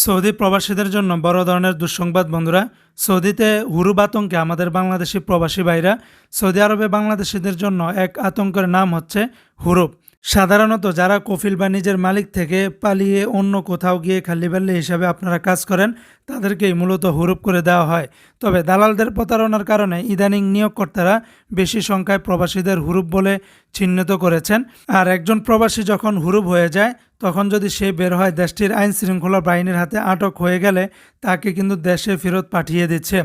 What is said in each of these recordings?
Saudi প্রবাসীদের জন্য বড় ধরনের দুঃসংবাদ বন্ধুরা। সৌদিতে হুরুব আতঙ্কে আমাদের বাংলাদেশি প্রবাসী ভাইরা। সৌদি আরবে বাংলাদেশিদের জন্য এক আতঙ্কের নাম হচ্ছে হুরুব। সাধারণত যারা কফিল বা নিজের মালিক থেকে পালিয়ে অন্য কোথাও গিয়ে খাল্লিবাল্লি হিসাবে আপনারা কাজ করেন, তাদেরকেই মূলত হুরুব করে দেওয়া হয়। তবে দালালদের প্রতারণার কারণে ইদানিং নিয়োগকর্তারা বেশি সংখ্যায় প্রবাসীদের হুরুব বলে চিহ্নিত করেছেন। আর একজন প্রবাসী যখন হুরুব হয়ে যায়, তখন যদি সে বের হয়, দেশটির আইন শৃঙ্খলা বাহিনীর হাতে আটক হয়ে গেলে তাকে কিন্তু দেশে ফেরত পাঠিয়ে দিচ্ছে।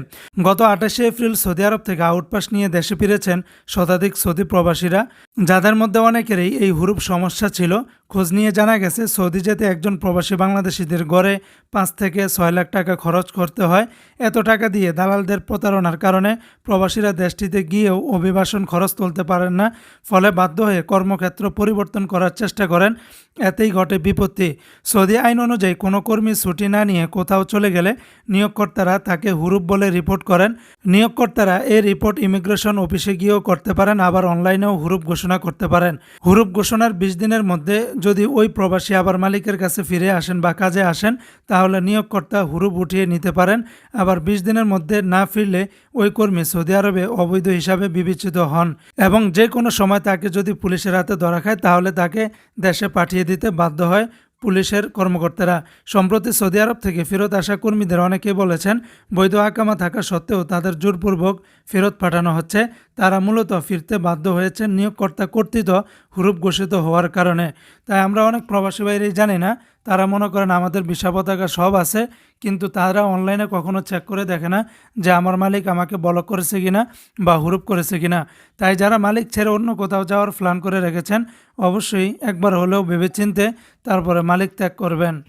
গত 28শে এপ্রিল সৌদি আরব থেকে আউটপাস নিয়ে দেশে ফিরেছেন শতাধিক সৌদি প্রবাসীরা, যাদের মধ্যে অনেকেরই এই হুরুব সমস্যা ছিল। খোঁজ নিয়ে জানা গেছে, সৌদি যেতে একজন প্রবাসী বাংলাদেশিদের গড়ে 5 থেকে 6 লাখ টাকা খরচ করতে হয়। এত টাকা দিয়ে দালালদের প্রতারণার কারণে প্রবাসীরা দেশটিতে গিয়েও অভিবাসন খরচ তুলতে পারেন না, ফলে বাধ্য হয়ে কর্মক্ষেত্র পরিবর্তন করার চেষ্টা করেন। এতেই ঘটে বিপত্তি। সৌদি আইন অনুযায়ী কোনো কর্মী ছুটি না নিয়ে কোথাও চলে গেলে নিয়োগকর্তারা তাকে হুরুব বলে রিপোর্ট করেন। নিয়োগকর্তারা এই রিপোর্ট ইমিগ্রেশন অফিসে গিয়েও করতে পারেন, আবার অনলাইনেও হুরুব ঘোষণা করতে পারেন। হুরুব ঘোষণার 20 দিনের মধ্যে যদি ওই প্রবাসী আবার মালিকের কাছে ফিরে আসেন বা কাজে আসেন, তাহলে নিয়োগকর্তা হুরুব উঠিয়ে নিতে পারেন। আবার 20 দিনের মধ্যে না ফিরলে ওই কর্মী সৌদি আরবে অবৈধ হিসাবে বিবেচিত হন এবং যে কোনো সময় তাকে যদি পুলিশের হাতে ধরা খায়, তাহলে তাকে দেশে পাঠিয়ে দিতে বাধ্য হয় পুলিশের কর্মকর্তারা। সম্প্রতি সৌদি আরব থেকে ফেরত আসা কর্মীদের অনেকেই বলেছেন, বৈধ আকামা থাকা সত্ত্বেও তাদের জোরপূর্বক ফেরত পাঠানো হচ্ছে। তারা মূলত ফিরতে বাধ্য হয়েছেন নিয়োগকর্তা কর্তৃক হুরুব ঘোষিত হওয়ার কারণে। তাই আমরা অনেক প্রবাসী বাইরেই জানি না, তারা মনে করেন আমাদের ভিসা পতাকা সব আছে, কিন্তু তারা অনলাইনে কখনো চেক করে দেখে না যে আমার মালিক আমাকে ব্লক করেছে কিনা বা হুরুপ করেছে কিনা। তাই যারা মালিক ছেড়ে অন্য কোথাও যাওয়ার প্ল্যান করে রেখেছেন, অবশ্যই একবার হলেও ভেবেচিন্তে তারপরে মালিক ত্যাগ করবেন।